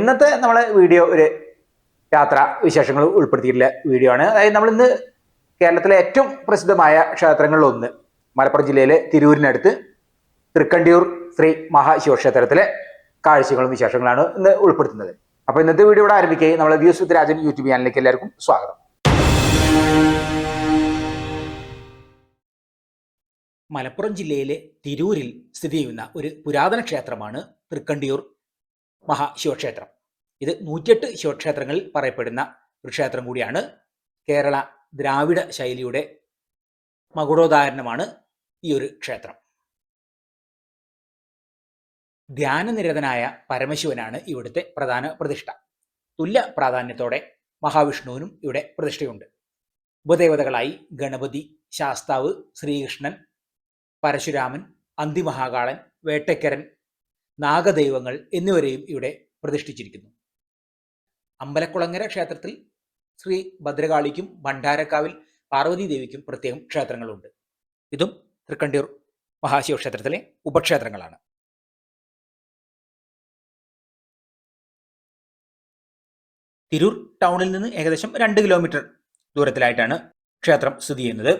ഇന്നത്തെ നമ്മളെ വീഡിയോ ഒരു യാത്രാ വിശേഷങ്ങൾ ഉൾപ്പെടുത്തിയിട്ടുള്ള വീഡിയോ ആണ്. അതായത് നമ്മൾ ഇന്ന് കേരളത്തിലെ ഏറ്റവും പ്രസിദ്ധമായ ക്ഷേത്രങ്ങളിലൊന്ന് മലപ്പുറം ജില്ലയിലെ തിരൂരിനടുത്ത് തൃക്കണ്ടിയൂർ ശ്രീ മഹാശിവക്ഷേത്രത്തിലെ കാഴ്ചകളും വിശേഷങ്ങളാണ് ഇന്ന് ഉൾപ്പെടുത്തുന്നത്. അപ്പൊ ഇന്നത്തെ വീഡിയോ ഇവിടെ ആരംഭിക്കുകയും നമ്മളെ വ്യൂസ് വിത്ത് രാജൻ യൂട്യൂബ് ചാനലിലേക്ക് എല്ലാവർക്കും സ്വാഗതം. മലപ്പുറം ജില്ലയിലെ തിരൂരിൽ സ്ഥിതി ചെയ്യുന്ന ഒരു പുരാതന ക്ഷേത്രമാണ് തൃക്കണ്ടിയൂർ മഹാശിവക്ഷേത്രം. ഇത് 108 ശിവക്ഷേത്രങ്ങളിൽ പറയപ്പെടുന്ന ഒരു ക്ഷേത്രം കൂടിയാണ്. കേരള ദ്രാവിഡ ശൈലിയുടെ മകുടോദാഹരണമാണ് ഈ ഒരു ക്ഷേത്രം. ധ്യാനനിരതനായ പരമശിവനാണ് ഇവിടുത്തെ പ്രധാന പ്രതിഷ്ഠ. തുല്യ പ്രാധാന്യത്തോടെ മഹാവിഷ്ണുവിനും ഇവിടെ പ്രതിഷ്ഠയുണ്ട്. ഉപദേവതകളായി ഗണപതി, ശാസ്താവ്, ശ്രീകൃഷ്ണൻ, പരശുരാമൻ, അന്തിമഹാകാളൻ, വേട്ടക്കരൻ, നാഗദൈവങ്ങൾ എന്നിവരെയും ഇവിടെ പ്രതിഷ്ഠിച്ചിരിക്കുന്നു. അമ്പലക്കുളങ്ങര ക്ഷേത്രത്തിൽ ശ്രീ ഭദ്രകാളിക്കും ഭണ്ഡാരക്കാവിൽ പാർവതീദേവിക്കും പ്രത്യേകം ക്ഷേത്രങ്ങളുണ്ട്. ഇതും തൃക്കണ്ടിയൂർ മഹാശിവക്ഷേത്രത്തിലെ ഉപക്ഷേത്രങ്ങളാണ്. തിരൂർ ടൗണിൽ നിന്ന് ഏകദേശം 2 കിലോമീറ്റർ ദൂരത്തിലായിട്ടാണ് ക്ഷേത്രം സ്ഥിതി ചെയ്യുന്നത്.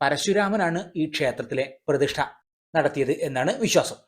പരശുരാമനാണ് ഈ ക്ഷേത്രത്തിലെ പ്രതിഷ്ഠ നടത്തിയത് എന്നാണ് വിശ്വാസം.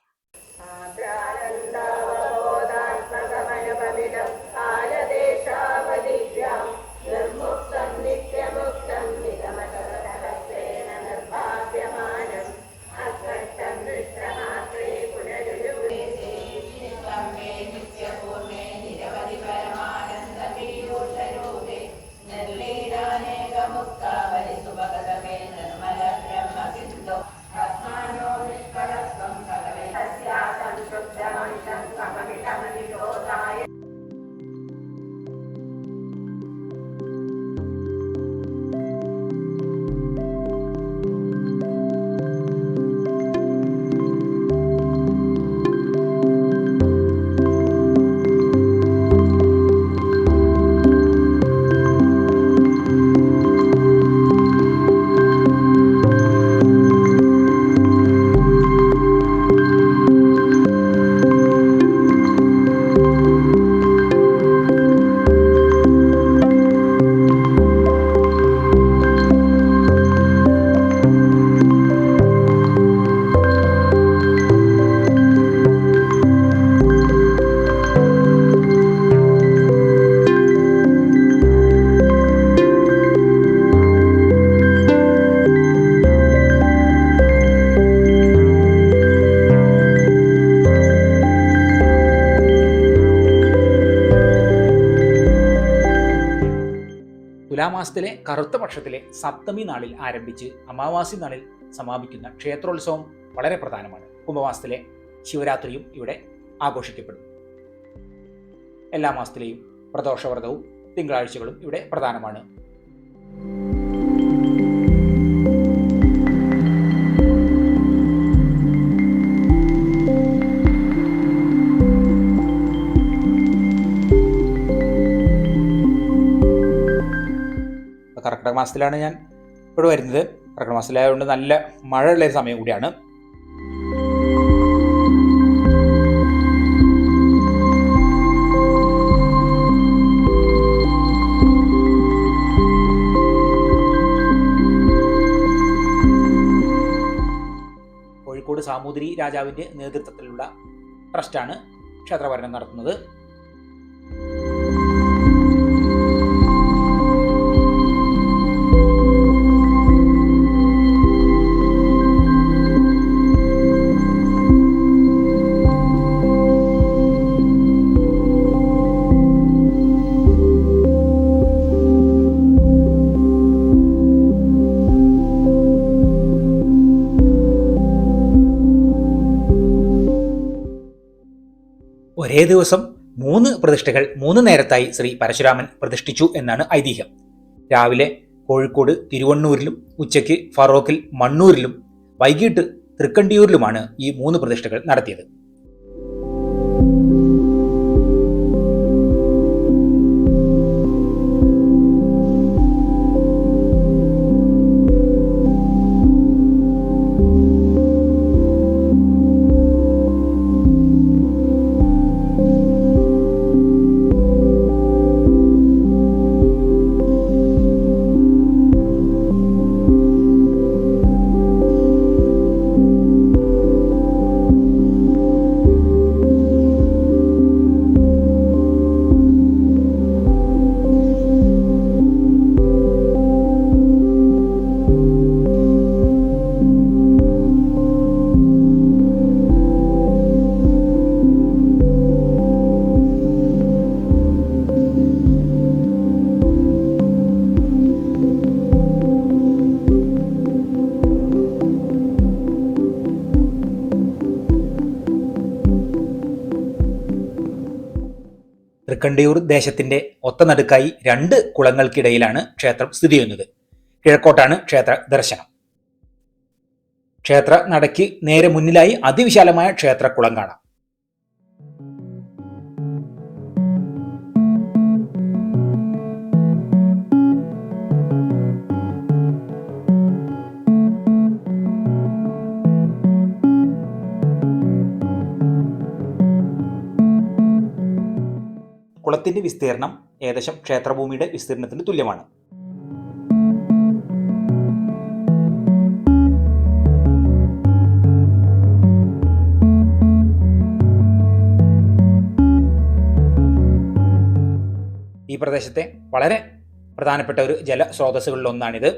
തുലാമാസത്തിലെ കറുത്ത പക്ഷത്തിലെ സപ്തമി നാളിൽ ആരംഭിച്ച് അമാവാസി നാളിൽ സമാപിക്കുന്ന ക്ഷേത്രോത്സവം വളരെ പ്രധാനമാണ്. കുംഭമാസത്തിലെ ശിവരാത്രിയും ഇവിടെ ആഘോഷിക്കപ്പെടുന്നു. എല്ലാ മാസത്തിലെയും പ്രദോഷവ്രതവും തിങ്കളാഴ്ചകളും ഇവിടെ പ്രധാനമാണ്. കർക്കിടക മാസത്തിലാണ് ഞാൻ ഇവിടെ വരുന്നത്. കർക്കിടക മാസത്തിലായതുകൊണ്ട് നല്ല മഴയുള്ള ഒരു സമയം കൂടിയാണ്. കോഴിക്കോട് സാമൂതിരി രാജാവിൻ്റെ നേതൃത്വത്തിലുള്ള ട്രസ്റ്റാണ് ക്ഷേത്രഭരണം നടത്തുന്നത്. ഒരേ ദിവസം 3 പ്രതിഷ്ഠകൾ 3 നേരത്തായി ശ്രീ പരശുരാമൻ പ്രതിഷ്ഠിച്ചു എന്നാണ് ഐതിഹ്യം. രാവിലെ കോഴിക്കോട് തിരുവണ്ണൂരിലും ഉച്ചയ്ക്ക് ഫറോക്കിൽ മണ്ണൂരിലും വൈകിട്ട് തൃക്കണ്ടിയൂരിലുമാണ് ഈ 3 പ്രതിഷ്ഠകൾ നടത്തിയത്. തൃക്കണ്ടിയൂർ ദേശത്തിന്റെ ഒത്തനടുക്കായി 2 കുളങ്ങൾക്കിടയിലാണ് ക്ഷേത്രം സ്ഥിതി ചെയ്യുന്നത്. കിഴക്കോട്ടാണ് ക്ഷേത്ര ദർശനം. ക്ഷേത്ര നടയ്ക്ക് നേരെ മുന്നിലായി അതിവിശാലമായ ക്ഷേത്രക്കുളം കാണാം. കുളത്തിന്റെ വിസ്തീർണം ഏകദേശം ക്ഷേത്രഭൂമിയുടെ വിസ്തീർണത്തിന് തുല്യമാണ്. ഈ പ്രദേശത്തെ വളരെ പ്രധാനപ്പെട്ട ഒരു ജലസ്രോതസ്സുകളിൽ ഒന്നാണിത്.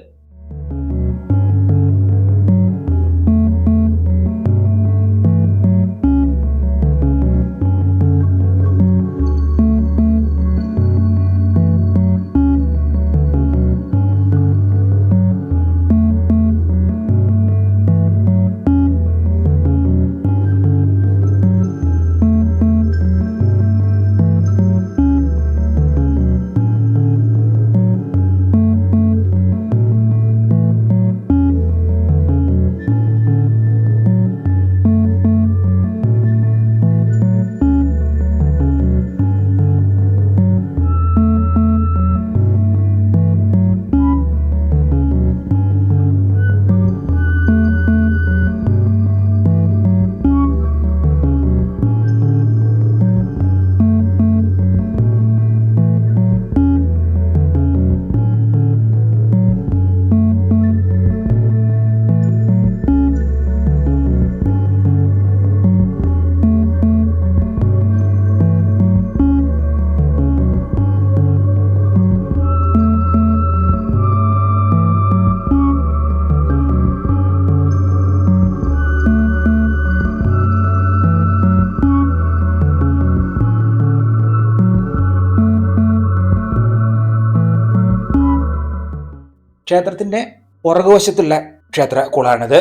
ക്ഷേത്രത്തിന്റെ പുറകുവശത്തുള്ള ക്ഷേത്രക്കുളമാണിത്.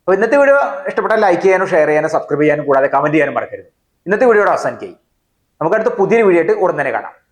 അപ്പോൾ ഇന്നത്തെ വീഡിയോ ഇഷ്ടപ്പെട്ടാൽ ലൈക്ക് ചെയ്യാനും ഷെയർ ചെയ്യാനും സബ്സ്ക്രൈബ് ചെയ്യാനും കൂടാതെ കമന്റ് ചെയ്യാനും മറക്കരുത്. ഇന്നത്തെ വീഡിയോയുടെ അവസാനിക്കുകയായി. നമുക്ക് അടുത്ത പുതിയൊരു വീഡിയോ ആയിട്ട് ഉടൻ തന്നെ കാണാം.